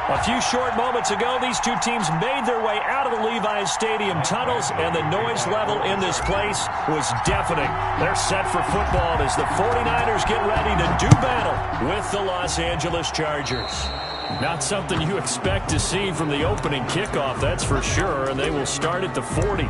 A few short moments ago, these two teams made their way out of the Levi's Stadium tunnels, and the noise level in this place was deafening. They're set for football as the 49ers get ready to do battle with the Los Angeles Chargers. Not something you expect to see from the opening kickoff, that's for sure, and they will start at the 40.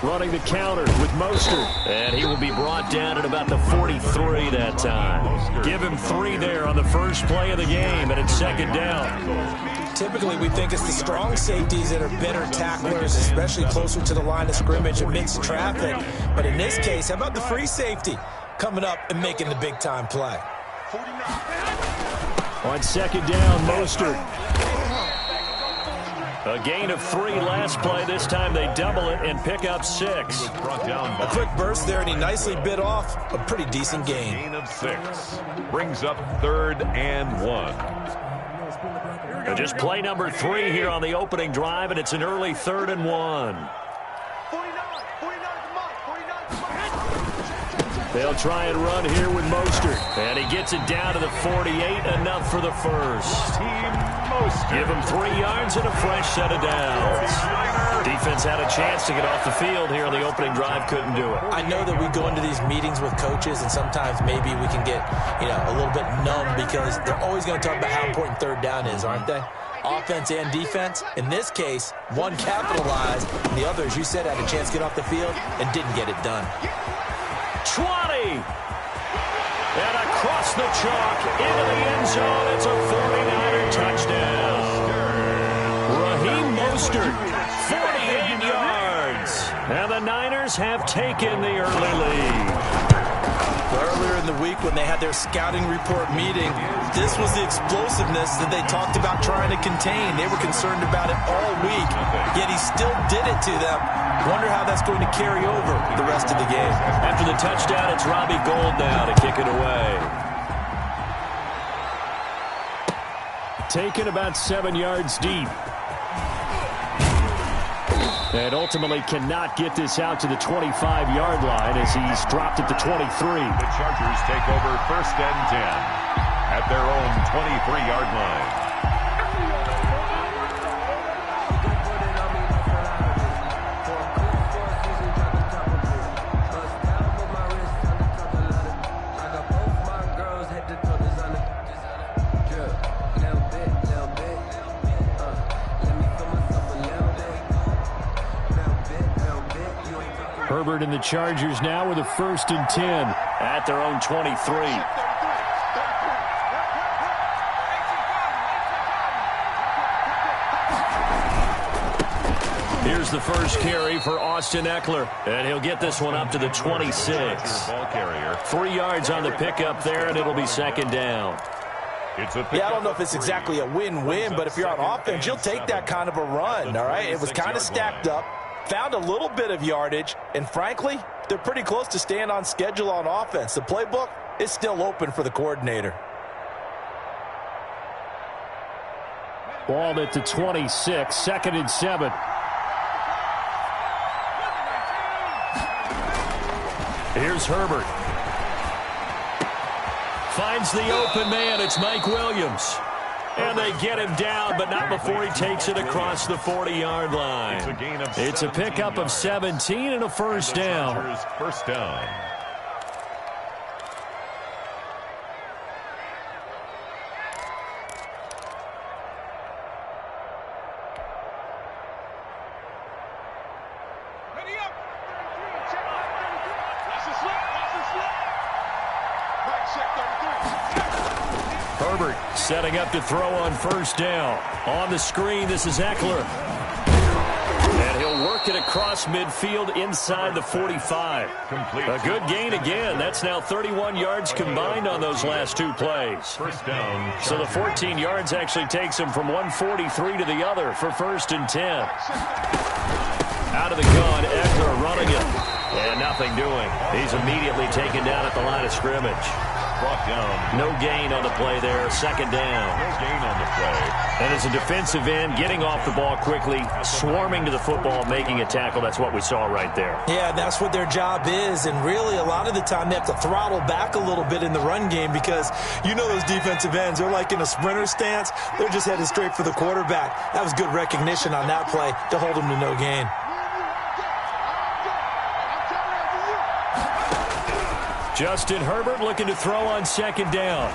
Running the counter with Mostert, and he will be brought down at about the 43 that time. Give him 3 there on the first play of the game, and it's second down. Typically, we think it's the strong safeties that are better tacklers, especially closer to the line of scrimmage amidst traffic. But in this case, how about the free safety coming up and making the big-time play? On second down, Mostert. A gain of 3 last play. This time they double it and pick up 6. A quick burst there, and he nicely bit off a pretty decent gain. Gain of 6. Brings up 3rd and 1. Just play number 3 here on the opening drive, and it's an early 3rd and 1. They'll try and run here with Mostert. And he gets it down to the 48, enough for the first. Give him 3 yards and a fresh set of downs. Defense had a chance to get off the field here on the opening drive, couldn't do it. I know that we go into these meetings with coaches, and sometimes maybe we can get, a little bit numb because they're always going to talk about how important 3rd down is, aren't they? Offense and defense. In this case, one capitalized, and the other, as you said, had a chance to get off the field and didn't get it done. 20! And across the chalk into the end zone. It's a 49er touchdown. Raheem Mostert, 48 yards. And the Niners have taken the early lead. Earlier in the week when they had their scouting report meeting, this was the explosiveness that they talked about trying to contain. They were concerned about it all week, yet he still did it to them. Wonder how that's going to carry over the rest of the game. After the touchdown, it's Robbie Gould now to kick it away. Taken about 7 yards deep. And ultimately cannot get this out to the 25-yard line as he's dropped at the 23. The Chargers take over 1st and 10 at their own 23-yard line. Herbert and the Chargers now with a 1st and 10 at their own 23. Here's the first carry for Austin Ekeler, and he'll get this one up to the 26. Ball carrier. 3 yards on the pickup there, and it'll be second down. I don't know if it's exactly a win-win, but if you're on offense, you'll take that kind of a run, all right? It was kind of stacked up. Found a little bit of yardage, and frankly, they're pretty close to staying on schedule on offense. The playbook is still open for the coordinator. Ball at the 26, 2nd and 7. Here's Herbert. Finds the open man. It's Mike Williams. And they get him down, but not before he takes it across the 40-yard line. It's a pickup of 17 and a first down. First down. Herbert setting up to throw on first down. On the screen, this is Ekeler. And he'll work it across midfield inside the 45. Complete. A good gain again. That's now 31 yards combined on those last 2 plays. First down. So the 14 yards actually takes him from 143 to the other for 1st and 10. Out of the gun, Eckler running it. And nothing doing. He's immediately taken down at the line of scrimmage. Brought down. No gain on the play there. Second down. No gain on the play. And as a defensive end, getting off the ball quickly, swarming to the football, making a tackle. That's what we saw right there. Yeah, that's what their job is. And really, a lot of the time, they have to throttle back a little bit in the run game because you know those defensive ends, they're like in a sprinter stance. They're just headed straight for the quarterback. That was good recognition on that play to hold him to no gain. Justin Herbert looking to throw on second down.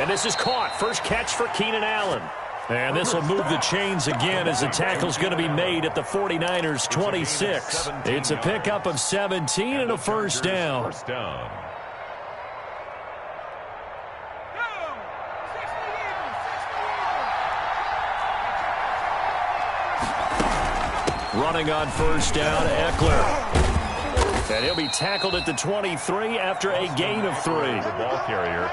And this is caught. First catch for Keenan Allen. And this will move the chains again as the tackle's going to be made at the 49ers 26. It's a pickup of 17 and a first down. First down. Running on first down, Eckler. And he'll be tackled at the 23 after a gain of 3. The ball carrier.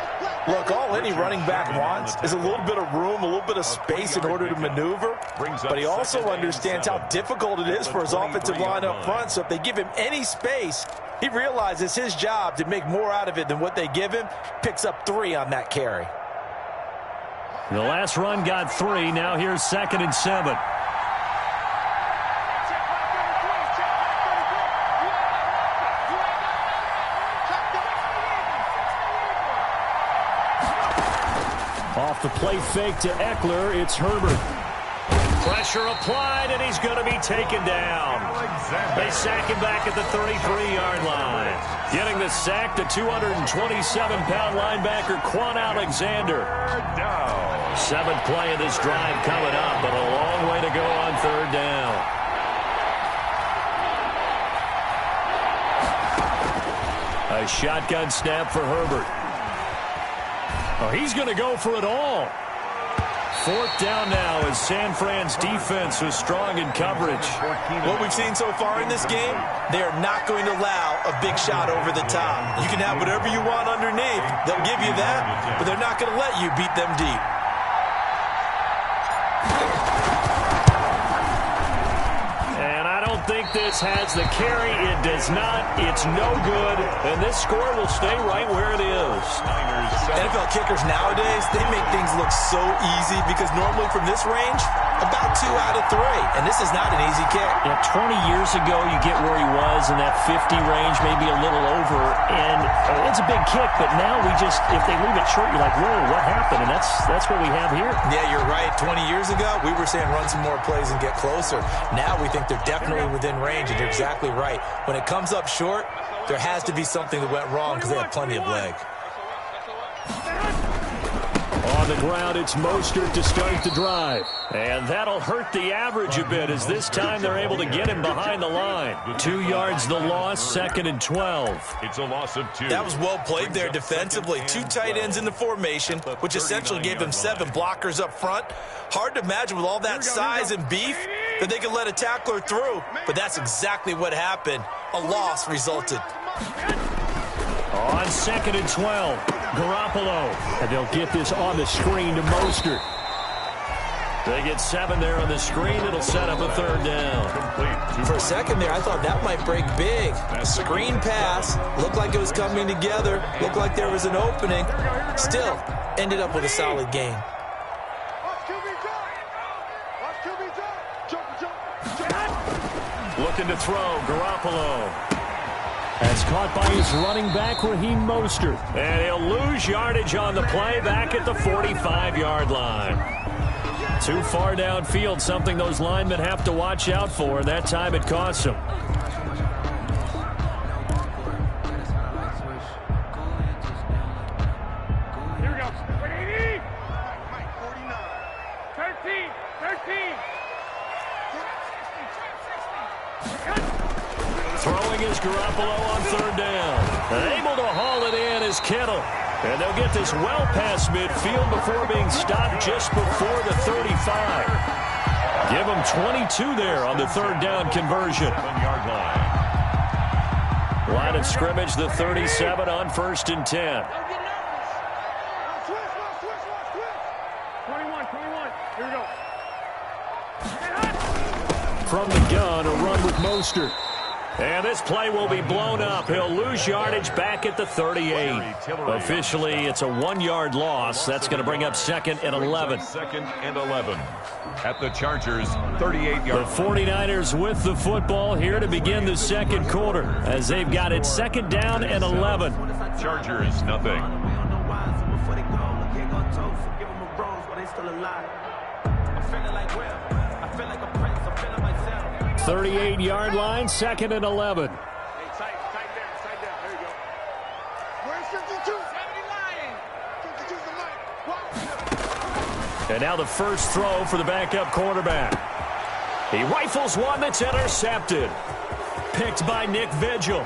Look, all any running back wants is a little bit of room, a little bit of space in order to maneuver. But he also understands how difficult it is for his offensive line up front. So if they give him any space, he realizes his job to make more out of it than what they give him. Picks up 3 on that carry. The last run got 3. Now here's 2nd and 7. Off the play fake to Eckler, it's Herbert. Pressure applied, and he's going to be taken down. They sack him back at the 33-yard line. Getting the sack, the 227-pound linebacker, Quan Alexander. 7th play of this drive coming up, but a long way to go on 3rd down. A shotgun snap for Herbert. Oh, he's going to go for it all. 4th down now as San Fran's defense was strong in coverage. What we've seen so far in this game, they are not going to allow a big shot over the top. You can have whatever you want underneath. They'll give you that, but they're not going to let you beat them deep. And I don't think this has the carry. It does not. It's no good. And this score will stay right where it is. NFL kickers nowadays, they make things look so easy because normally from this range, about 2 out of 3. And this is not an easy kick. Yeah, 20 years ago, you get where he was in that 50 range, maybe a little over. And it's a big kick, but now we just, if they leave it short, you're like, whoa, what happened? And that's what we have here. Yeah, you're right. 20 years ago, we were saying run some more plays and get closer. Now we think they're definitely within range, and you're exactly right. When it comes up short, there has to be something that went wrong because they have plenty of leg. On the ground, it's Mostert to start the drive. And that'll hurt the average a bit as this time they're able to get him behind the line. 2 yards the loss, 2nd and 12. It's a loss of 2. That was well played there defensively. 2 tight ends in the formation, which essentially gave them 7 blockers up front. Hard to imagine with all that size and beef that they could let a tackler through, but that's exactly what happened. A loss resulted. On 2nd and 12, Garoppolo. And they'll get this on the screen to Mostert. They get 7 there on the screen. It'll set up a 3rd down. For a second there, I thought that might break big. A screen pass. Looked like it was coming together. Looked like there was an opening. Still, ended up with a solid game. Looking to throw, Garoppolo. That's caught by his running back, Raheem Mostert. And he'll lose yardage on the play back at the 45-yard line. Too far downfield, something those linemen have to watch out for, and that time it costs them. Here we go. 13. Throwing is Garoppolo on 3rd down. Able to haul it in is Kittle. And they'll get this well past midfield before being stopped just before the 35. Give them 22 there on the 3rd down conversion. Line of scrimmage, the 37 on 1st and 10. 21. Here we go. from the gun, a run with Mostert. And this play will be blown up. He'll lose yardage back at the 38. Officially, it's a 1-yard loss. That's going to bring up 2nd and 11. 2nd and 11 at the Chargers' 38-yard. The 49ers with the football here to begin the second quarter as they've got it 2nd down and 11. Chargers, nothing. 38-yard line, 2nd and 11. Hey, tight there. There you go. Where's 52? 52's the mic. And now the first throw for the backup quarterback. He rifles one that's intercepted. Picked by Nick Vigil.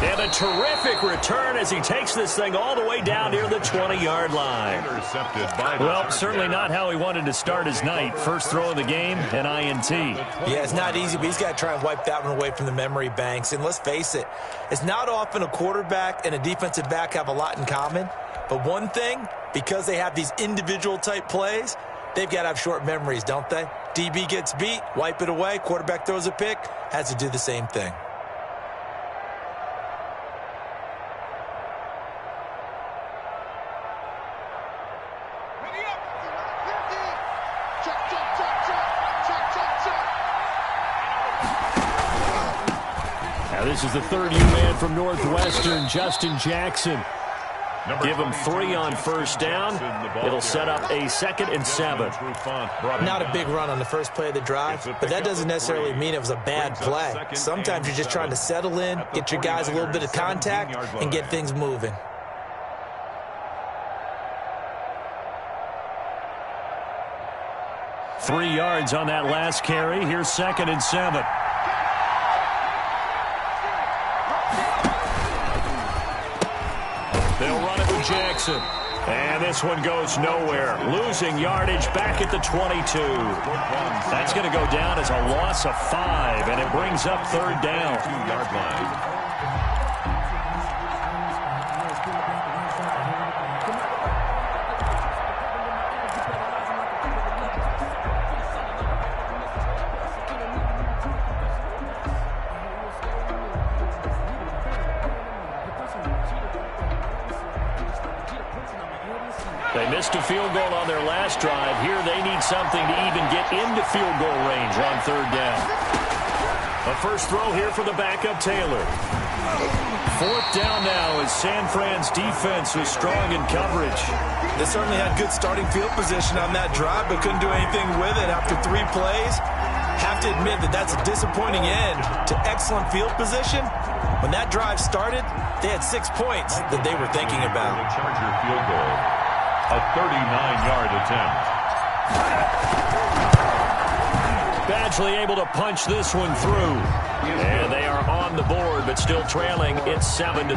And a terrific return as he takes this thing all the way down near the 20-yard line. Intercepted by well, certainly not how he wanted to start his night. First throw of the game, an INT. Yeah, it's not easy, but he's got to try and wipe that one away from the memory banks. And let's face it, it's not often a quarterback and a defensive back have a lot in common. But one thing, because they have these individual-type plays, they've got to have short memories, don't they? DB gets beat, wipe it away, quarterback throws a pick, has to do the same thing. This is the third U-man from Northwestern, Justin Jackson. Give him 3 on first down. It'll set up a 2nd and 7. Not a big run on the first play of the drive, but that doesn't necessarily mean it was a bad play. Sometimes you're just trying to settle in, get your guys a little bit of contact, and get things moving. Three yards on that last carry. Here's 2nd and 7. They'll run it with Jackson. And this one goes nowhere. Losing yardage back at the 22. That's going to go down as a loss of 5, and it brings up 3rd down. 2-yard line. They missed a field goal on their last drive. Here they need something to even get into field goal range on 3rd down. A first throw here for the backup Taylor. 4th down now as San Fran's defense was strong in coverage. They certainly had good starting field position on that drive, but couldn't do anything with it after 3 plays. Have to admit that that's a disappointing end to excellent field position. When that drive started, they had 6 points that they were thinking about. The Charger field goal. A 39-yard attempt. Badgley able to punch this one through. And they are on the board, but still trailing. It's 7-3.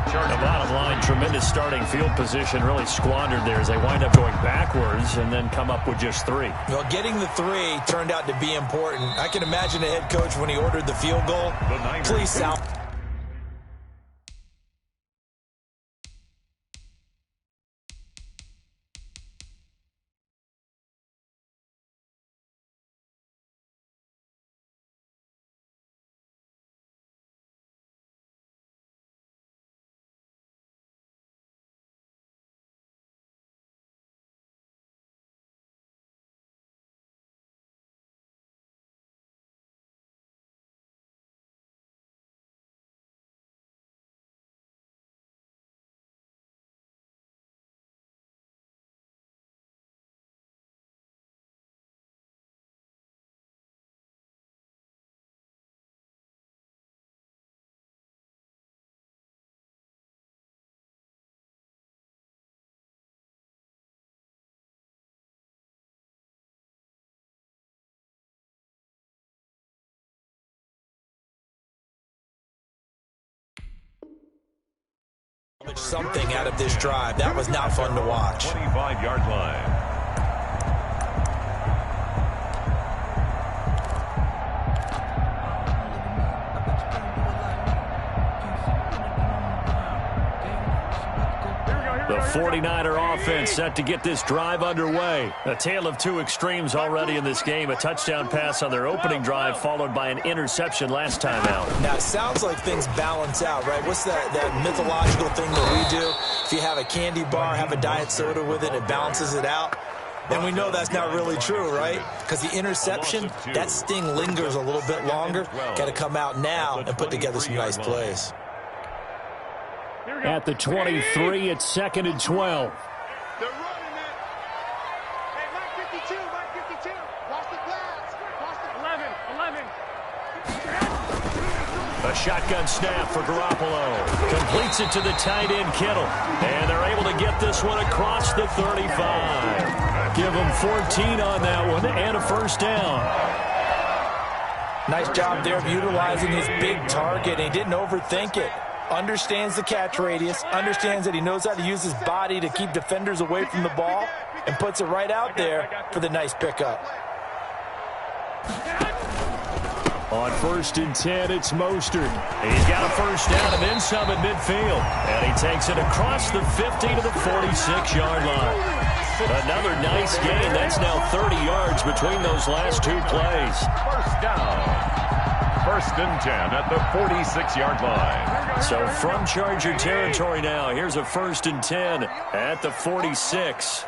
The bottom line, tremendous starting field position, really squandered there as they wind up going backwards and then come up with just 3. Well, getting the 3 turned out to be important. I can imagine a head coach when he ordered the field goal. Please, Sal. Something out of this drive. That was not fun to watch. 25-yard line. The 49er offense set to get this drive underway. A tale of two extremes already in this game. A touchdown pass on their opening drive followed by an interception last time out. Now, it sounds like things balance out, right? What's that mythological thing that we do? If you have a candy bar, have a diet soda with it, it balances it out. And we know that's not really true, right? Because the interception, that sting lingers a little bit longer. Got to come out now and put together some nice plays. At the 23, it's 2nd and 12. They're running it. Hey, Mike 52, Mike 52. Watch the glass. Watch the 11. A shotgun snap for Garoppolo. Completes it to the tight end, Kittle. And they're able to get this one across the 35. Give him 14 on that one and a first down. Nice job there of utilizing his big target. He didn't overthink it. Understands the catch radius, understands that he knows how to use his body to keep defenders away from the ball, and puts it right out there for the nice pickup. On 1st and 10, it's Mostert. He's got a first down and then some at midfield. And he takes it across the 50 to the 46-yard line. Another nice gain. That's now 30 yards between those last two plays. First down. 1st and 10 at the 46-yard line. So from Charger territory now, here's a 1st and 10 at the 46.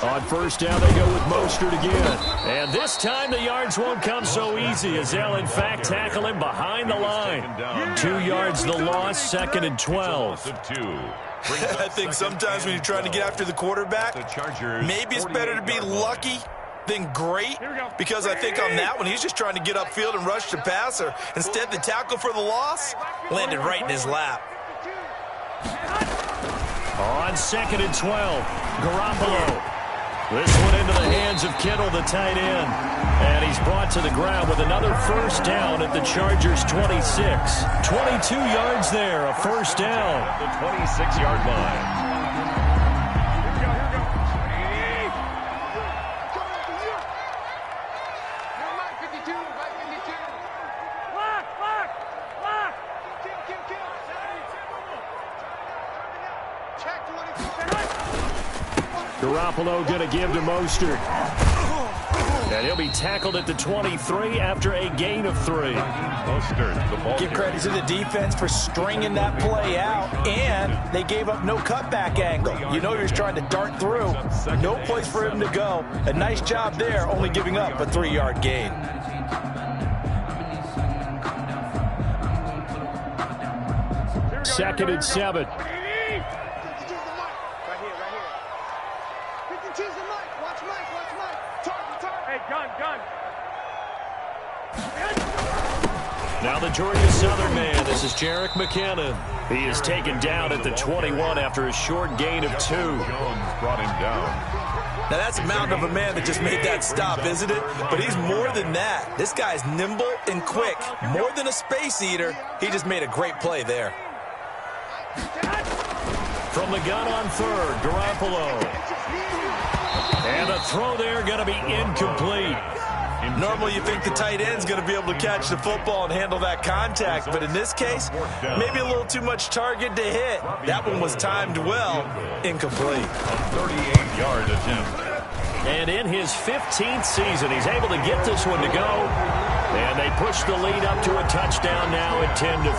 On 1st down, they go with Mostert again. And this time the yards won't come so easy as they'll, in fact, tackle him behind the line. 2 yards the loss, 2nd and 12. I think sometimes when you're trying to get after the quarterback, maybe it's better to be lucky than great, because I think on that one, he's just trying to get upfield and rush the passer. Instead, the tackle for the loss landed right in his lap. On 2nd and 12, Garoppolo. This one into the hands of Kittle, the tight end. And he's brought to the ground with another first down at the Chargers' 26. 22 yards there, a first down. The 26-yard line. Garoppolo going to give to Mostert. And he'll be tackled at the 23 after a gain of 3. Mostert, the ball. Give credit to the defense for stringing that play out, and they gave up no cutback angle. You know he was trying to dart through. No place for him to go. A nice job there, only giving up a 3-yard gain. Second and 7. Now the Georgia Southern man, this is Jerick McKinnon. He is taken down at the 21 after a short gain of 2. Jones brought him down. Now that's a mountain of a man that just made that stop, isn't it? But he's more than that. This guy's nimble and quick. More than a space eater, he just made a great play there. From the gun on 3rd, Garoppolo. And the throw there going to be incomplete. Normally you think the tight end's going to be able to catch the football and handle that contact, but in this case, maybe a little too much target to hit. That one was timed well, incomplete. 38-yard attempt. And in his 15th season, he's able to get this one to go. And they push the lead up to a touchdown now at 10-3.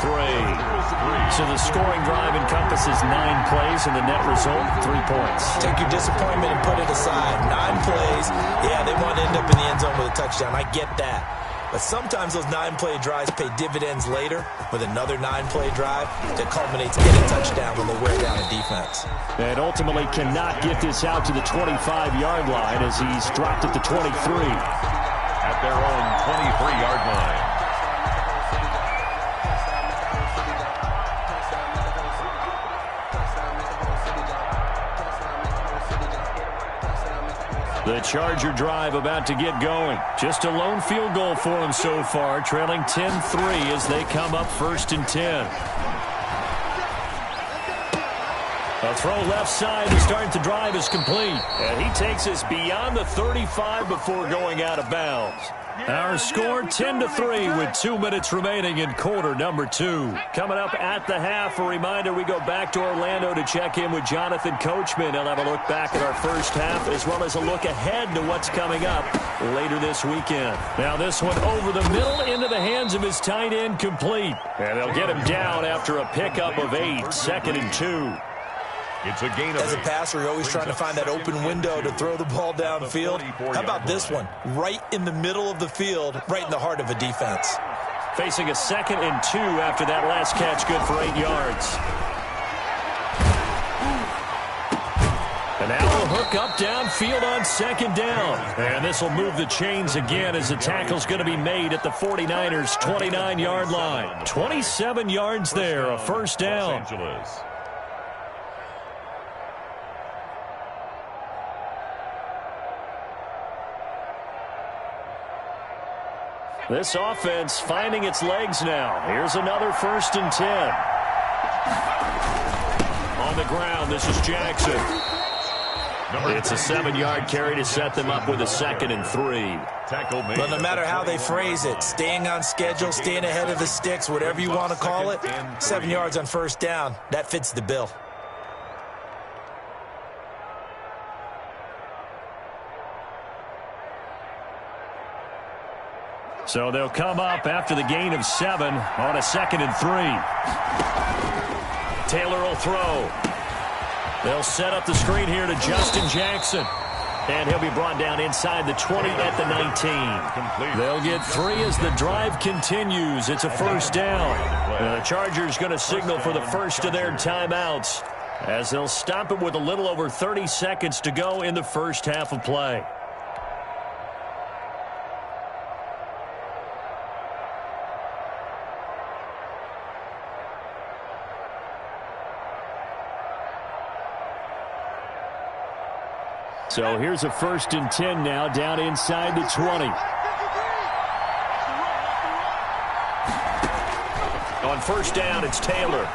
So the scoring drive encompasses 9 plays, and the net result, 3 points. Take your disappointment and put it aside. 9 plays. Yeah, they want to end up in the end zone with a touchdown. I get that. But sometimes those 9-play drives pay dividends later with another 9-play drive that culminates in a touchdown when they wear down a defense. And ultimately cannot get this out to the 25-yard line as he's dropped at the 23. At their own 23-yard line. The Charger drive about to get going. Just a lone field goal for him so far, trailing 10-3 as they come up 1st and 10. A throw left side to start the drive is complete. And he takes us beyond the 35 before going out of bounds. Our score 10-3 with 2 minutes remaining in quarter number 2. Coming up at the half, a reminder we go back to Orlando to check in with Jonathan Coachman. He'll have a look back at our first half as well as a look ahead to what's coming up later this weekend. Now this one over the middle into the hands of his tight end, complete. And they'll get him down after a pickup of 8, 2nd and 2. It's a gain of As a passer, you're always trying to find that open window to throw the ball downfield. How about this one? Right in the middle of the field, right in the heart of a defense. Facing a 2nd and 2 after that last catch, good for 8 yards. And now a hook up downfield on 2nd down. And this will move the chains again as the tackle's going to be made at the 49ers' 29-yard line. 27 yards there, a first down. This offense finding its legs now. Here's another 1st and 10. On the ground, this is Jackson. It's a 7-yard carry to set them up with a 2nd and 3. But no matter how they phrase it, staying on schedule, staying ahead of the sticks, whatever you want to call it, 7 yards on 1st down, that fits the bill. So they'll come up after the gain of 7 on a 2nd and 3. Taylor will throw. They'll set up the screen here to Justin Jackson. And he'll be brought down inside the 20 at the 19. They'll get 3 as the drive continues. It's a first down. And the Chargers going to signal for the first of their timeouts as they'll stop it with a little over 30 seconds to go in the first half of play. So here's a 1st and 10 now, down inside the 20. On 1st down, it's Taylor.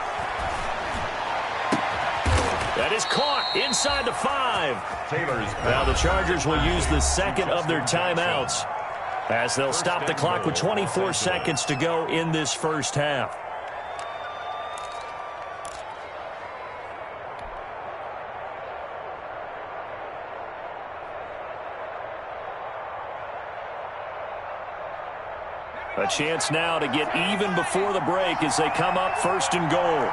That is caught inside the 5. Now the Chargers will use the 2nd of their timeouts as they'll stop the clock with 24 seconds to go in this first half. A chance now to get even before the break as they come up 1st and goal.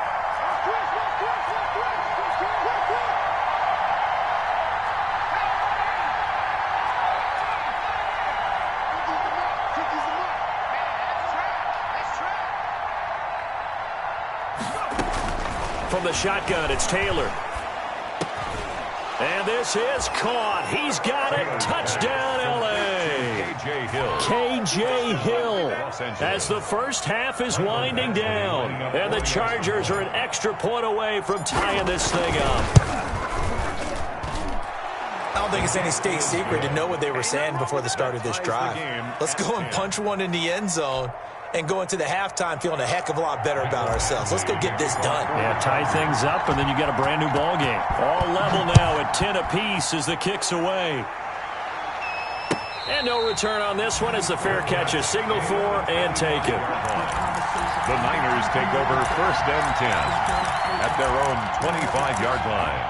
From the shotgun, it's Taylor. And this is caught. He's got it. Touchdown, L.A. K.J. Hill as the first half is winding down. And the Chargers are an extra point away from tying this thing up. I don't think it's any state secret to know what they were saying before the start of this drive. Let's go and punch one in the end zone and go into the halftime feeling a heck of a lot better about ourselves. Let's go get this done. Yeah, tie things up, and then you got a brand new ball game. All level now at 10 apiece as the kick's away. And no return on this one as the fair catch is signaled for and taken. The Niners take over 1st and 10 at their own 25-yard line.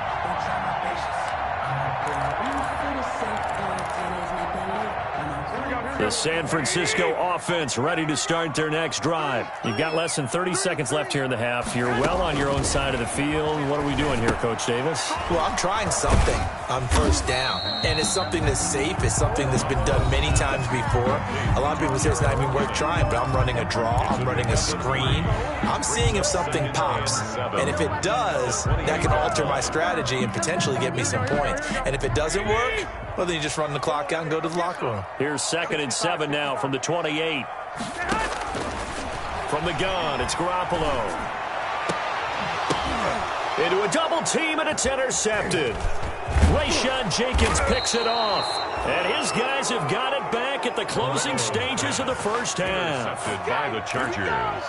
The San Francisco offense ready to start their next drive. You've got less than 30 seconds left here in the half. You're well on your own side of the field. What are we doing here, Coach Davis? Well, I'm trying something on 1st down. And it's something that's safe. It's something that's been done many times before. A lot of people say it's not even worth trying, but I'm running a draw. I'm running a screen. I'm seeing if something pops. And if it does, that can alter my strategy and potentially get me some points. And if it doesn't work, well, then you just run the clock out and go to the locker room. Here's 2nd and 7 now from the 28. From the gun, it's Garoppolo. Into a double team, and it's intercepted. Rayshawn Jenkins picks it off. And his guys have got it back at the closing stages of the first half. Intercepted by the Chargers.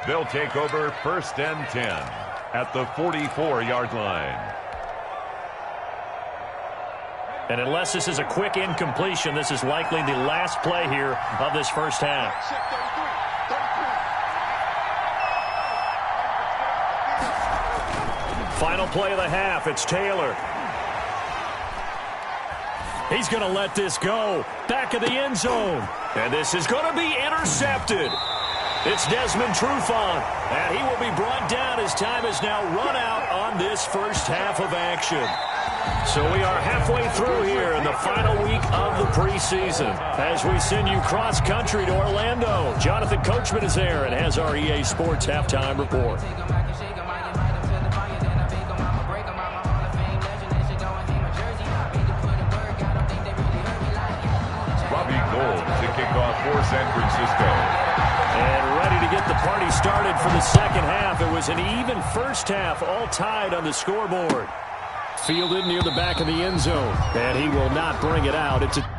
They'll take over 1st and 10 at the 44-yard line. And unless this is a quick incompletion, this is likely the last play here of this first half. Final play of the half. It's Taylor. He's going to let this go. Back of the end zone. And this is going to be intercepted. It's Desmond Trufant. And he will be brought down as time is now run out on this first half of action. So we are halfway through here in the final week of the preseason as we send you cross-country to Orlando. Jonathan Coachman is there and has our EA Sports halftime report. Robbie Gould to kick off for San Francisco. And ready to get the party started for the second half. It was an even first half, all tied on the scoreboard. Fielded near the back of the end zone. And he will not bring it out. It's a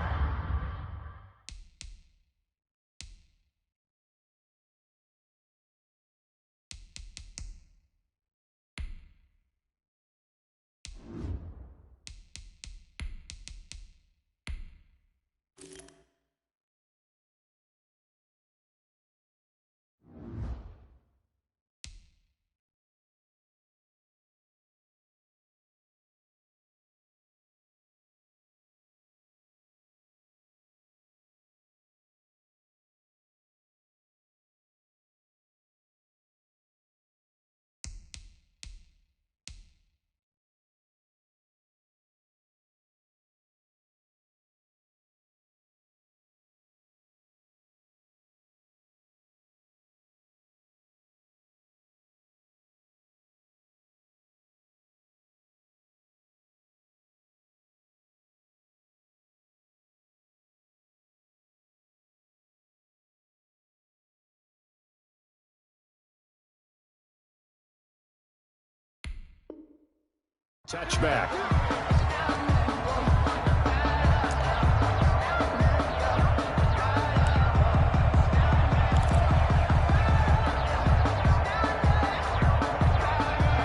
touchback.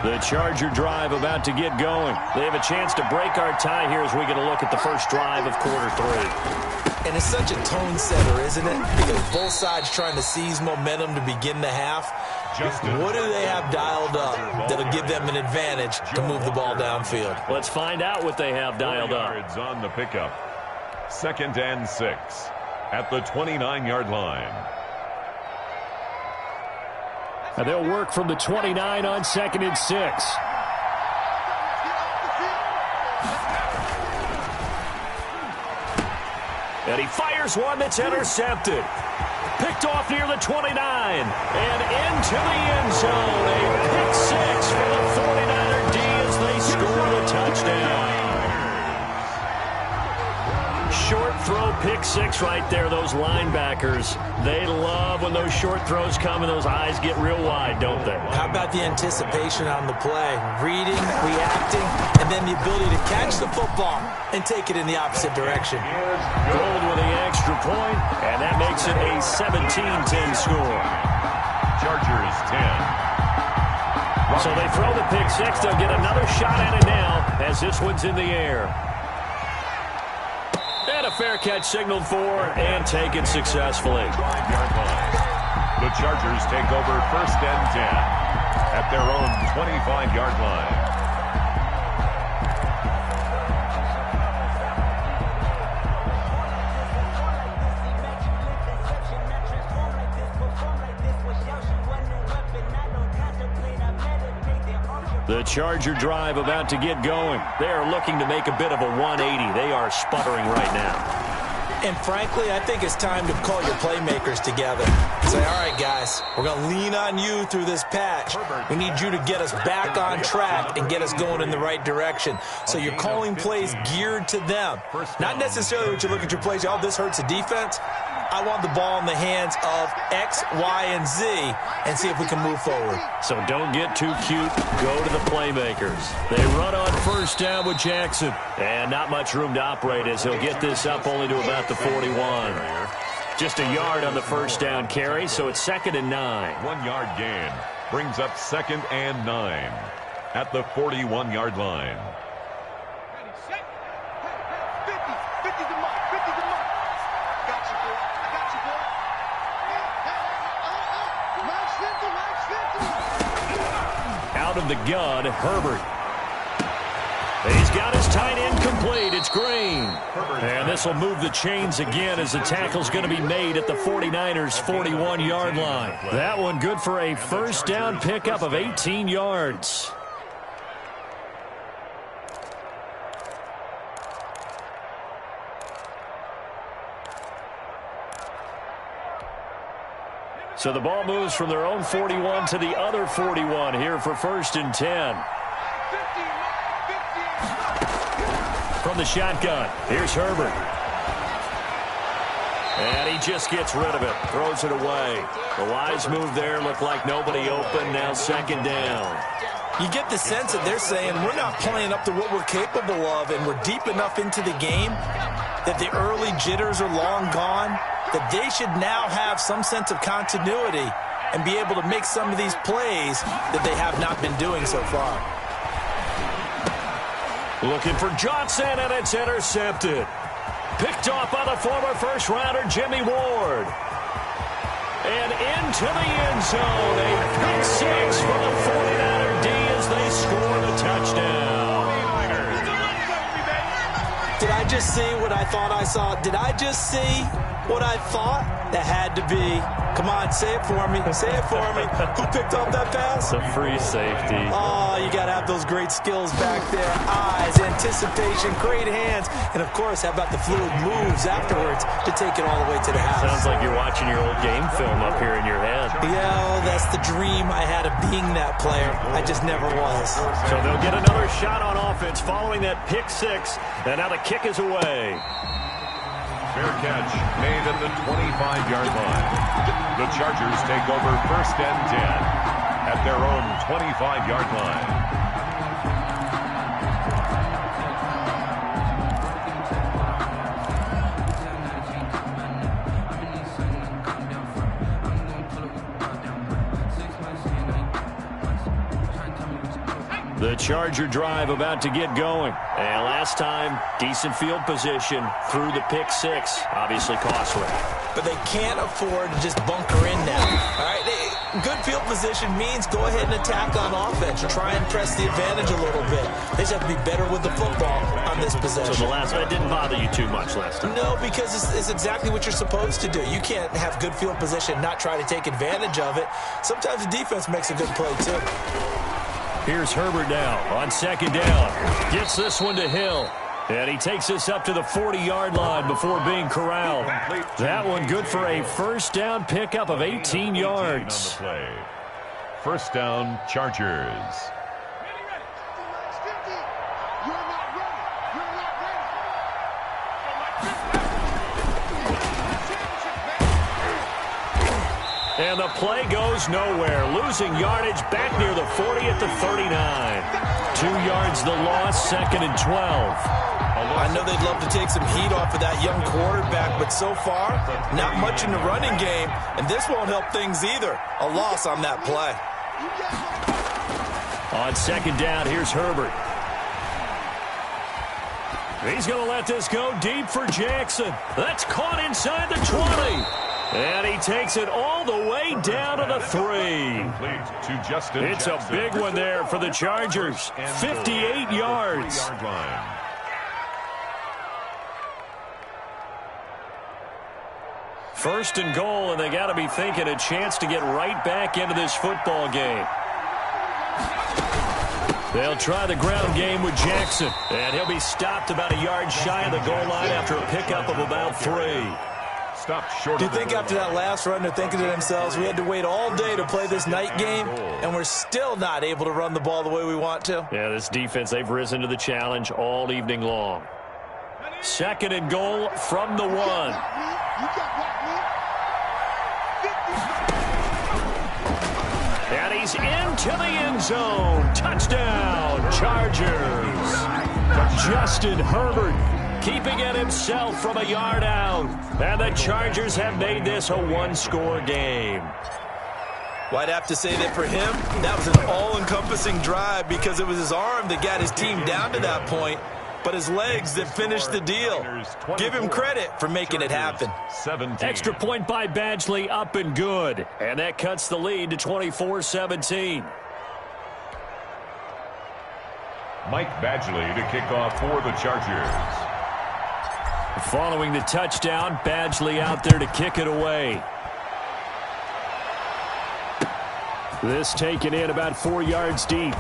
The Charger drive about to get going. They have a chance to break our tie here as we get a look at the first drive of quarter three. And it's such a tone setter, isn't it? Because both sides trying to seize momentum to begin the half. What do they have dialed up that'll give them an advantage to move the ball downfield? Let's find out what they have dialed up. On the pickup. 2nd and 6 at the 29-yard line. And they'll work from the 29 on 2nd and 6. And he fires one that's intercepted. Picked off near the 29 and into the end zone. A pick six for the 49er D as they score the touchdown. Short throw pick six right there. Those linebackers, they love when those short throws come and those eyes get real wide, don't they? How about the anticipation on the play? Reading, reacting, and then the ability to catch the football and take it in the opposite direction. Gould with the extra point, and that makes it a 17-10 score. Chargers 10. So they throw the pick six. They'll get another shot at it now as this one's in the air. And a fair catch signaled for and taken successfully. 5-yard line. The Chargers take over 1st and 10 at their own 25-yard line. The Charger drive about to get going. They are looking to make a bit of a 180. They are sputtering right now. And frankly, I think it's time to call your playmakers together. Say, all right, guys, we're going to lean on you through this patch. We need you to get us back on track and get us going in the right direction. So you're calling plays geared to them. Not necessarily what you look at your plays, oh, this hurts the defense. I want the ball in the hands of X, Y, and Z and see if we can move forward. So don't get too cute. Go to the playmakers. They run on 1st down with Jackson. And not much room to operate as he'll get this up only to about the 41. Just a yard on the 1st down carry, so it's 2nd and 9. 1-yard gain brings up 2nd and 9 at the 41-yard line. 50, good luck. Got you, boy. I got you, boy. Max 50, Max 50. Out of the gun, Herbert. He's got his tight end complete. It's Green. And this will move the chains again as the tackle's going to be made at the 49ers' 41-yard line. That one good for a first down pickup of 18 yards. So the ball moves from their own 41 to the other 41 here for 1st and 10. From the shotgun, here's Herbert. And he just gets rid of it, throws it away. The wise move there, looked like nobody open, now 2nd down. You get the sense that they're saying we're not playing up to what we're capable of, and we're deep enough into the game that the early jitters are long gone, that they should now have some sense of continuity and be able to make some of these plays that they have not been doing so far. Looking for Johnson, and it's intercepted. Picked off by the former first-rounder Jimmy Ward. And into the end zone. A pick six for the 49er D as they score the touchdown. Did I just see what I thought I saw? Did I just see what I thought? That had to be. Come on, say it for me. Say it for me. Who picked up that pass? The free safety. Oh, you got to have those great skills back there. Eyes, anticipation, great hands. And, of course, how about the fluid moves afterwards to take it all the way to the house? Sounds like you're watching your old game film up here in your head. Yeah, that's the dream I had of being that player. I just never was. So they'll get another shot on offense following that pick six. And now the kick is away. Fair catch made at the 25-yard line. The Chargers take over 1st and 10 at their own 25-yard line. The Charger drive about to get going. And last time, decent field position through the pick six. Obviously costly. But they can't afford to just bunker in now. All right, good field position means go ahead and attack on offense. Try and press the advantage a little bit. They just have to be better with the football on this possession. So the last one didn't bother you too much last time? No, because it's exactly what you're supposed to do. You can't have good field position, not try to take advantage of it. Sometimes the defense makes a good play, too. Here's Herbert now on 2nd down. Gets this one to Hill. And he takes this up to the 40-yard line before being corralled. That one good for a first down pickup of 18 yards. 1st down, Chargers. And the play goes nowhere. Losing yardage back near the 40 at the 39. 2 yards the loss, 2nd and 12. I know they'd love to take some heat off of that young quarterback, but so far, not much in the running game, and this won't help things either. A loss on that play. On 2nd down, here's Herbert. He's going to let this go deep for Jackson. That's caught inside the 20. And he takes it all the way down to the 3. It's a big one there for the Chargers. 58 yards. First and goal, and they got to be thinking a chance to get right back into this football game. They'll try the ground game with Jackson. And he'll be stopped about a yard shy of the goal line after a pickup of about 3. Do you think after that last run they're thinking to themselves, we had to wait all day to play this night game, and we're still not able to run the ball the way we want to? Yeah, this defense, they've risen to the challenge all evening long. 2nd and goal from the 1. And he's into the end zone. Touchdown, Chargers. Justin Herbert keeping it himself from a yard out. And the Chargers have made this a one-score game. Well, I'd have to say that for him, that was an all-encompassing drive because it was his arm that got his team down to that point. but his legs that finished the deal. Give him credit for making it happen. 17. Extra point by Badgley, up and good. And that cuts the lead to 24-17. Mike Badgley to kick off for the Chargers. Following the touchdown, Badgley out there to kick it away. This taken in about 4 yards deep.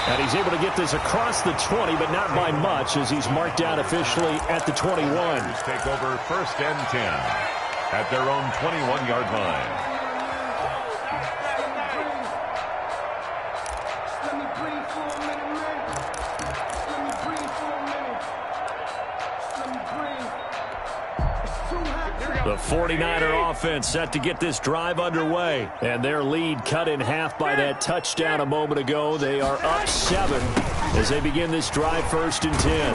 And he's able to get this across the 20, but not by much, as he's marked down officially at the 21. Take over 1st and 10 at their own 21-yard line. The 49er offense set to get this drive underway. And their lead cut in half by that touchdown a moment ago. They are up 7 as they begin this drive 1st and 10.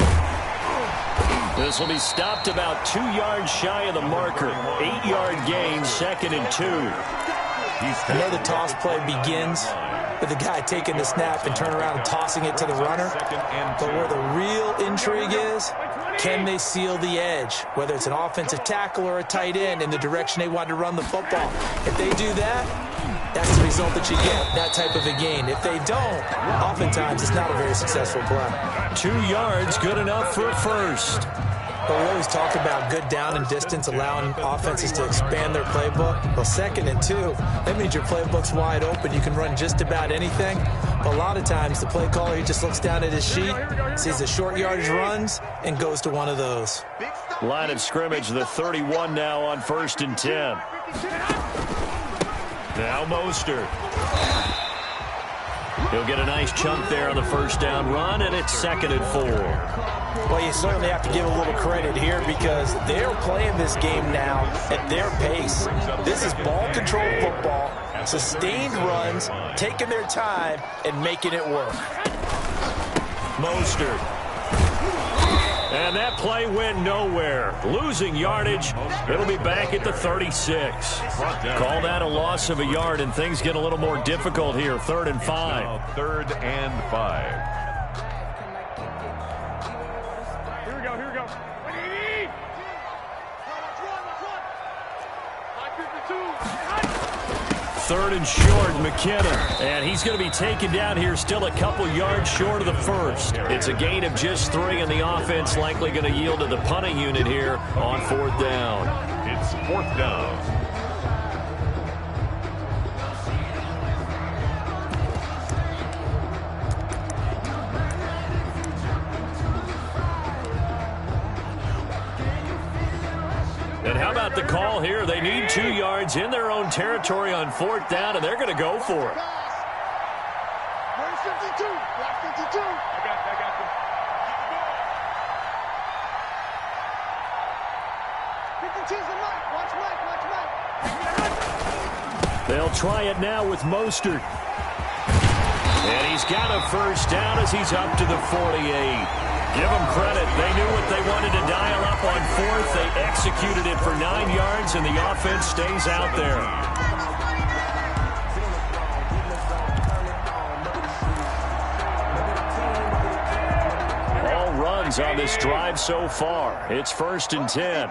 This will be stopped about 2 yards shy of the marker. 8-yard gain, 2nd and 2. I know the toss play begins with the guy taking the snap and turn around and tossing it to the runner. But where the real intrigue is, can they seal the edge, whether it's an offensive tackle or a tight end, in the direction they want to run the football? If they do that, that's the result that you get, that type of a gain. If they don't, oftentimes it's not a very successful play. 2 yards, good enough for a first. But we always talk about good down and distance, allowing offenses to expand their playbook. Well, 2nd and 2, that means your playbook's wide open. You can run just about anything. But a lot of times, the play caller, he just looks down at his sheet, sees the short yardage runs, and goes to one of those. Line of scrimmage, the 31 now on 1st and 10. Now Mostert. He'll get a nice chunk there on the 1st down run, and it's 2nd and 4. Well, you certainly have to give a little credit here because they're playing this game now at their pace. This is ball control football, sustained runs, taking their time, and making it work. Mostert. And that play went nowhere. Losing yardage. It'll be back at the 36. Call that a loss of a yard, and things get a little more difficult here. 3rd and 5. 3rd and 5. Here we go. 3rd and short, McKenna. And he's going to be taken down here, still a couple yards short of the first. It's a gain of just 3, and the offense likely going to yield to the punting unit here on 4th down. It's 4th down. And how about the call here? They need 2 yards in their own territory on 4th down, and they're going to go for it. Where's 52? Block 52. I got you. 52's the Mike. Watch Mike. They'll try it now with Mostert. And he's got a 1st down as he's up to the 48. Give them credit. They knew what they wanted to dial up on 4th. They executed it for 9 yards, and the offense stays out there. All runs on this drive so far. It's 1st and 10.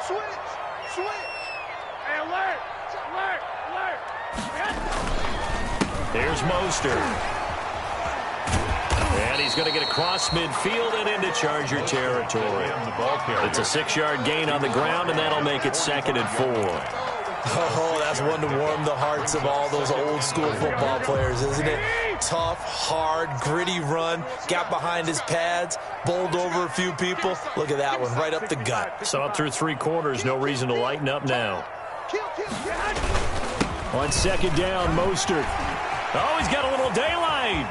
Switch. Hey, alert. Here's Mostert. And he's going to get across midfield and into Charger territory. It's a 6-yard gain on the ground, and that'll make it 2nd and 4. Oh, that's one to warm the hearts of all those old-school football players, isn't it? Tough, hard, gritty run, got behind his pads, bowled over a few people. Look at that one, right up the gut. Saw it through 3 quarters, no reason to lighten up now. On 2nd down, Mostert. Oh, he's got a little daylight.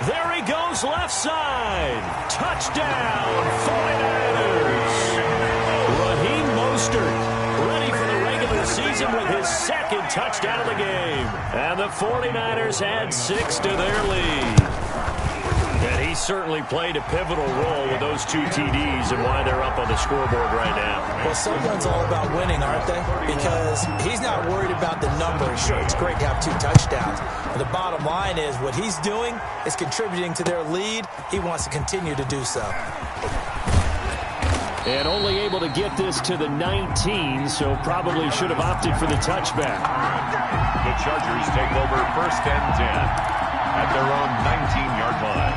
There he goes, left side. Touchdown, 49ers. Raheem Mostert, ready for the regular season with his 2nd touchdown of the game. And the 49ers add 6 to their lead. And he certainly played a pivotal role with those 2 TDs and why they're up on the scoreboard right now. Well, someone's all about winning, aren't they? Because he's not worried about the numbers. Sure, it's great to have 2 touchdowns. But the bottom line is what he's doing is contributing to their lead. He wants to continue to do so. And only able to get this to the 19, so probably should have opted for the touchback. The Chargers take over 1st and 10 at their own 19-yard line.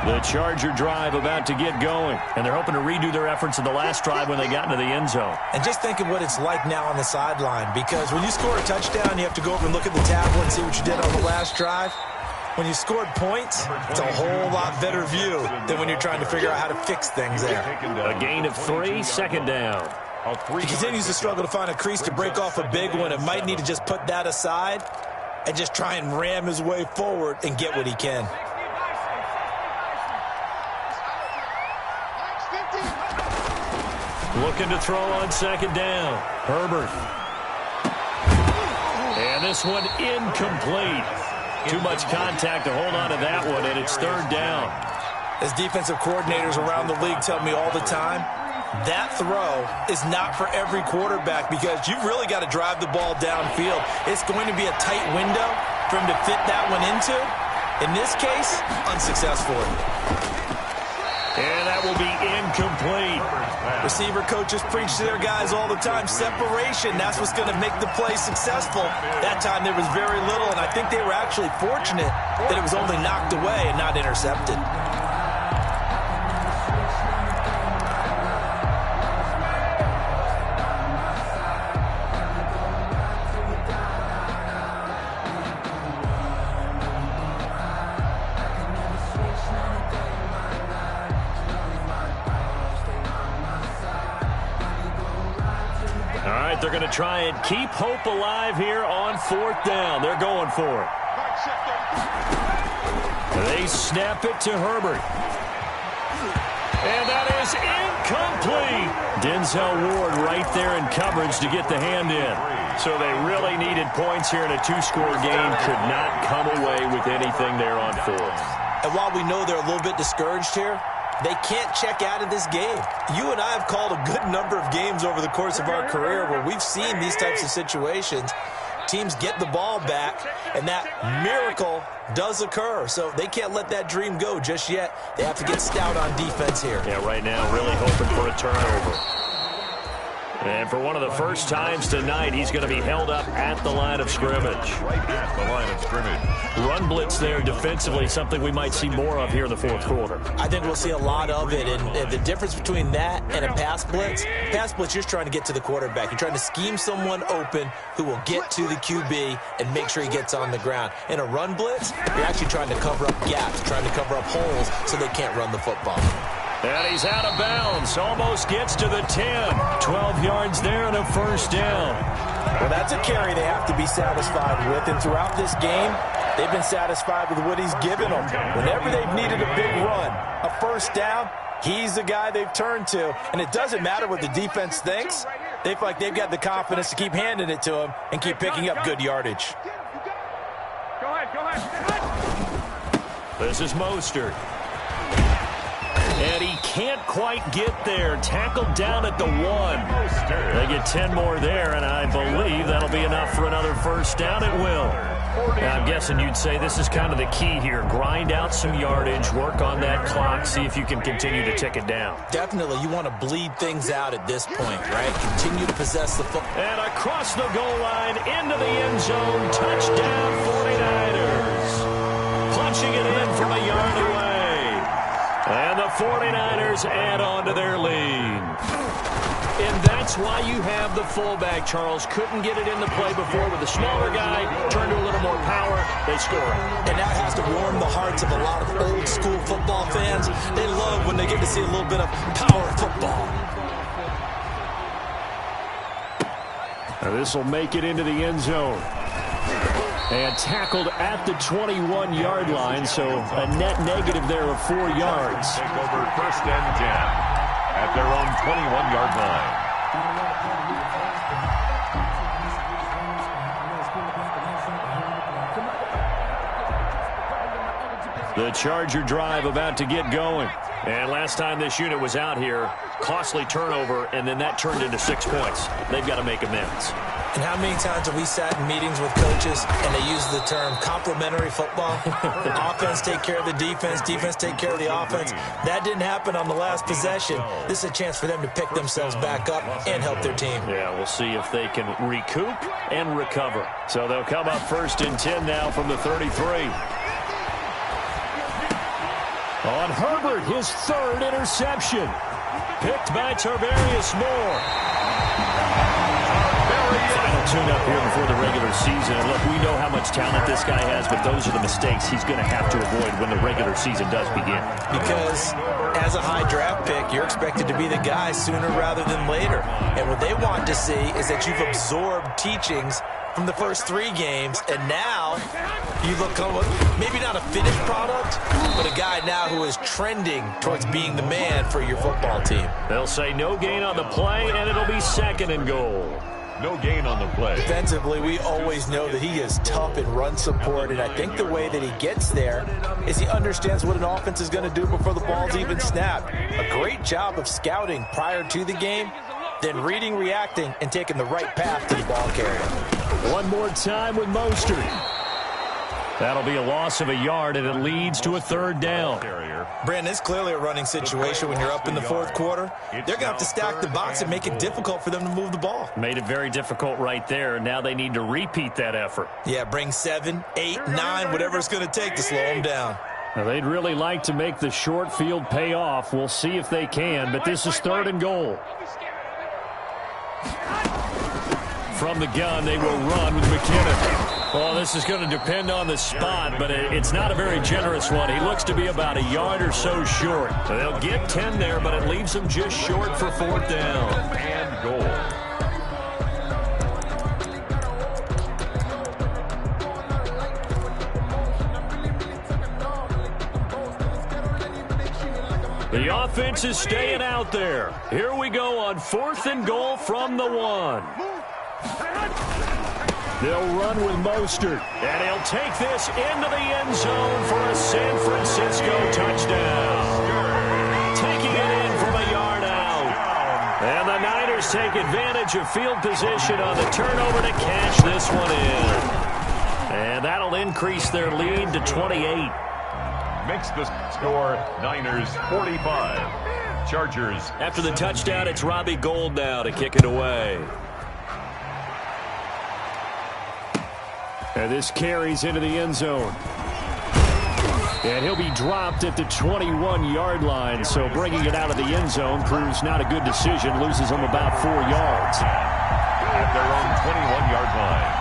The Charger drive about to get going, and they're hoping to redo their efforts in the last drive when they got into the end zone. And just think of what it's like now on the sideline, because when you score a touchdown, you have to go over and look at the tablet and see what you did on the last drive. When you scored points, it's a whole lot better view than when you're trying to figure out how to fix things there. A gain of 3, 2nd down. He continues to struggle to find a crease to break off a big one and might need to just put that aside and just try and ram his way forward and get what he can. Looking to throw on 2nd down. Herbert. And this one incomplete. Too much contact to hold on to that one, and it's 3rd down. As defensive coordinators around the league tell me all the time, that throw is not for every quarterback because you've really got to drive the ball downfield. It's going to be a tight window for him to fit that one into. In this case, unsuccessfully. And that will be incomplete. Receiver coaches preach to their guys all the time. Separation, that's what's going to make the play successful. That time there was very little, and I think they were actually fortunate that it was only knocked away and not intercepted. They're going to try and keep hope alive here on 4th down. They're going for it. They snap it to Herbert. And that is incomplete. Denzel Ward right there in coverage to get the hand in. So they really needed points here in a 2-score game. Could not come away with anything there on 4th. And while we know they're a little bit discouraged here, they can't check out of this game. You and I have called a good number of games over the course of our career where we've seen these types of situations. Teams get the ball back, and that miracle does occur. So they can't let that dream go just yet. They have to get stout on defense here. Yeah, right now really hoping for a turnover. And for one of the first times tonight, he's going to be held up at the line of scrimmage. Right at the line of scrimmage. Run blitz there defensively, something we might see more of here in the 4th quarter. I think we'll see a lot of it. And the difference between that and a pass blitz, you're just trying to get to the quarterback. You're trying to scheme someone open who will get to the QB and make sure he gets on the ground. In a run blitz, you're actually trying to cover up gaps, trying to cover up holes so they can't run the football. And he's out of bounds. Almost gets to the 10. 12 yards there and a 1st down. Well, that's a carry they have to be satisfied with. And throughout this game, they've been satisfied with what he's given them. Whenever they've needed a big run, a 1st down, he's the guy they've turned to. And it doesn't matter what the defense thinks. They feel like they've got the confidence to keep handing it to him and keep picking up good yardage. Go ahead. This is Mostert. And he can't quite get there. Tackled down at the 1. They get 10 more there, and I believe that'll be enough for another 1st down. It will. Now, I'm guessing you'd say this is kind of the key here. Grind out some yardage, work on that clock, see if you can continue to tick it down. Definitely. You want to bleed things out at this point, right? Continue to possess the football. And across the goal line, into the end zone. Touchdown, 49ers. Punching it in from a yard away. And the 49ers add on to their lead. And that's why you have the fullback, Charles. Couldn't get it into play before with a smaller guy. Turned to a little more power. They score. And that has to warm the hearts of a lot of old-school football fans. They love when they get to see a little bit of power football. Now this will make it into the end zone. And tackled at the 21-yard line, so a net negative there of 4 yards. Take over 1st and 10 at their own 21-yard line. The Charger drive about to get going. And last time this unit was out here, costly turnover, and then that turned into 6 points. They've got to make amends. And how many times have we sat in meetings with coaches and they use the term complementary football? Offense take care of the defense, defense take care of the offense. That didn't happen on the last possession. This is a chance for them to pick themselves back up and help their team. Yeah, we'll see if they can recoup and recover. So they'll come up 1st and 10 now from the 33. On Herbert, his 3rd interception. Picked by Tarvarius Moore. Final tune-up here before the regular season. And look, we know how much talent this guy has, but those are the mistakes he's going to have to avoid when the regular season does begin. Because as a high draft pick, you're expected to be the guy sooner rather than later. And what they want to see is that you've absorbed teachings from the first 3 games, and now you look maybe not a finished product, but a guy now who is trending towards being the man for your football team. They'll say no gain on the play, and it'll be 2nd and goal. No gain on the play. Defensively, we always know that he is tough in run support, and I think the way that he gets there is he understands what an offense is going to do before the ball's even snapped. A great job of scouting prior to the game, then reading, reacting, and taking the right path to the ball carrier. One more time with Mostert. That'll be a loss of a yard, and it leads to a 3rd down. Brandon, it's clearly a running situation when you're up in the 4th quarter. They're going to have to stack the box and make it difficult for them to move the ball. Made it very difficult right there. Now they need to repeat that effort. Yeah, bring 7, 8, 9, whatever it's going to take to slow them down. Now, they'd really like to make the short field pay off. We'll see if they can, but this is 3rd and goal. From the gun, they will run with McKinnon. Well, this is going to depend on the spot, but it's not a very generous one. He looks to be about a yard or so short. So they'll get 10 there, but it leaves them just short for 4th down. And goal. The offense is staying out there. Here we go on 4th and goal from the 1. They'll run with Mostert, and he'll take this into the end zone for a San Francisco touchdown. Taking it in from a yard out. And the Niners take advantage of field position on the turnover to cash this one in. And that'll increase their lead to 28. Makes the score Niners 45. Chargers. After the touchdown, it's Robbie Gould now to kick it away. And this carries into the end zone. And he'll be dropped at the 21-yard line. So bringing it out of the end zone proves not a good decision. Loses them about 4 yards. At their own 21-yard line.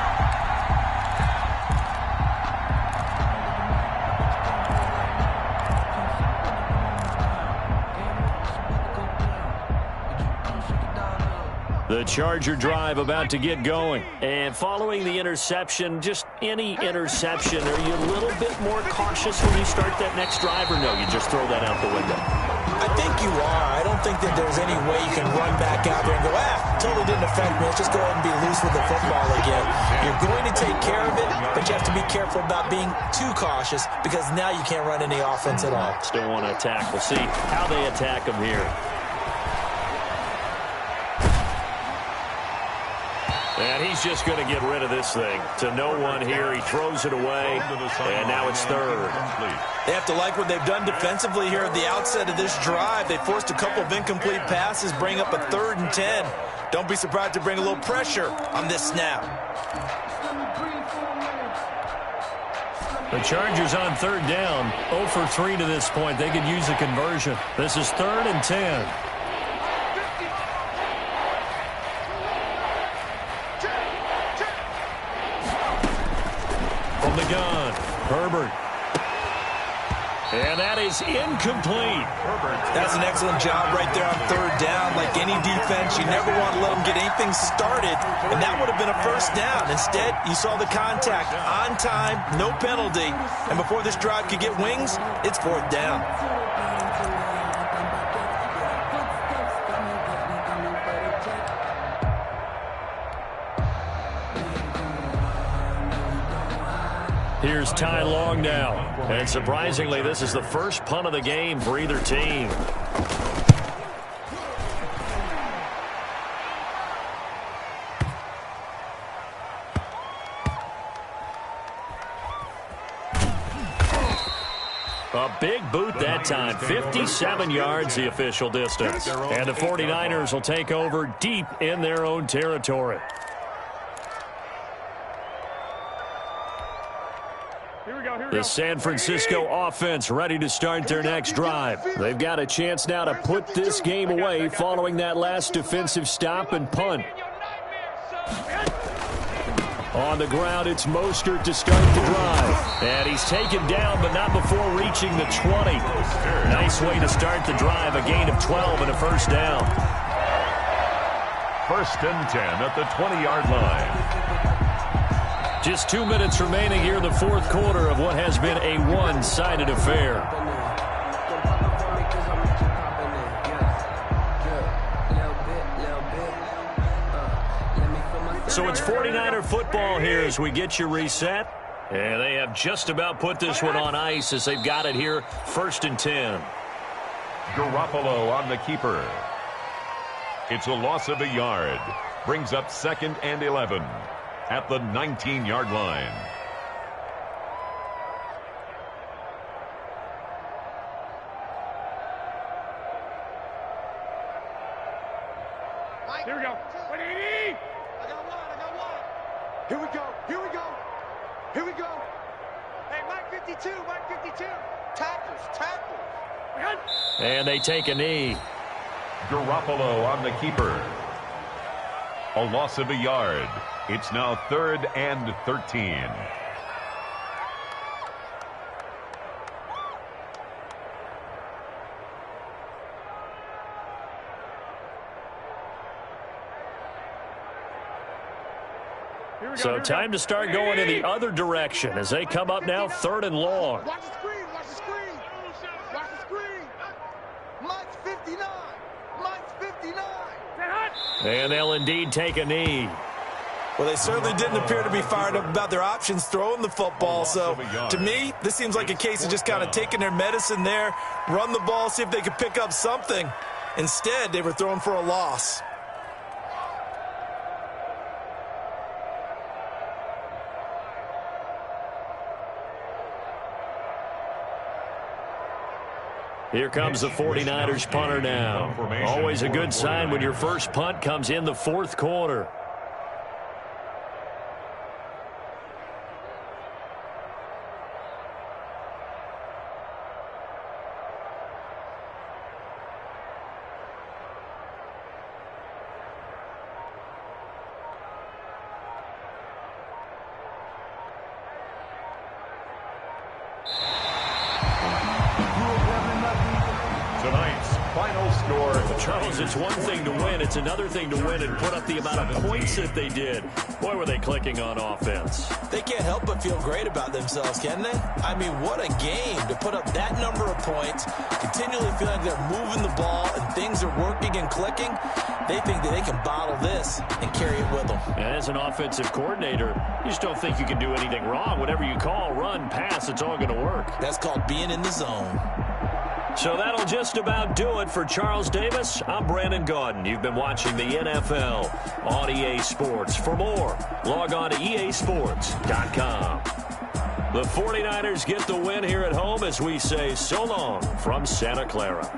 The Charger drive about to get going. And following the interception, just any interception, are you a little bit more cautious when you start that next drive, or no, you just throw that out the window? I think you are. I don't think that there's any way you can run back out there and go, totally didn't affect me. Let's just go ahead and be loose with the football again. You're going to take care of it, but you have to be careful about being too cautious because now you can't run any offense at all. Still want to attack. We'll see how they attack them here. And he's just going to get rid of this thing. To no one here. He throws it away, and now it's 3rd. They have to like what they've done defensively here at the outset of this drive. They forced a couple of incomplete passes, bring up a 3rd and 10. Don't be surprised to bring a little pressure on this snap. The Chargers on 3rd down, 0 for 3 to this point. They could use a conversion. This is 3rd and 10. From the gun, Herbert. And that is incomplete. That's an excellent job right there on 3rd down. Like any defense, you never want to let them get anything started, and that would have been a 1st down. Instead, you saw the contact on time, no penalty, and before this drive could get wings, it's 4th down. Here's Ty Long now. And surprisingly, this is the first punt of the game for either team. A big boot that time. 57 yards the official distance. And the 49ers will take over deep in their own territory. The San Francisco offense ready to start their next drive. They've got a chance now to put this game away following that last defensive stop and punt. On the ground, it's Mostert to start the drive. And he's taken down, but not before reaching the 20. Nice way to start the drive. A gain of 12 and a first down. 1st and 10 at the 20-yard line. Just 2 minutes remaining here in the fourth quarter of what has been a one-sided affair. So it's 49er football here as we get you reset. And they have just about put this one on ice as they've got it here. 1st and 10. Garoppolo on the keeper. It's a loss of a yard. Brings up 2nd and 11 at the 19-yard line. Here we go. What do you need? I got one. Here we go. Here we go. Hey, Mike 52. Tackles. And they take a knee. Garoppolo on the keeper. A loss of a yard. It's now 3rd and 13. So time to start going in the other direction as they come up now 3rd and long. Watch the screen. Mike's 59. And they'll indeed take a knee. Well, they certainly didn't appear to be fired up about their options throwing the football. So, to me, this seems like a case of just kind of taking their medicine there, run the ball, see if they could pick up something. Instead, they were throwing for a loss. Here comes the 49ers punter now. Always a good sign when your first punt comes in the fourth quarter. Charles, it's one thing to win. It's another thing to win and put up the amount of points that they did. Boy, were they clicking on offense. They can't help but feel great about themselves, can they? I mean, what a game to put up that number of points, continually feeling like they're moving the ball and things are working and clicking. They think that they can bottle this and carry it with them. And as an offensive coordinator, you just don't think you can do anything wrong. Whatever you call, run, pass, it's all going to work. That's called being in the zone. So that'll just about do it for Charles Davis. I'm Brandon Gaudin. You've been watching the NFL on EA Sports. For more, log on to easports.com. The 49ers get the win here at home as we say so long from Santa Clara.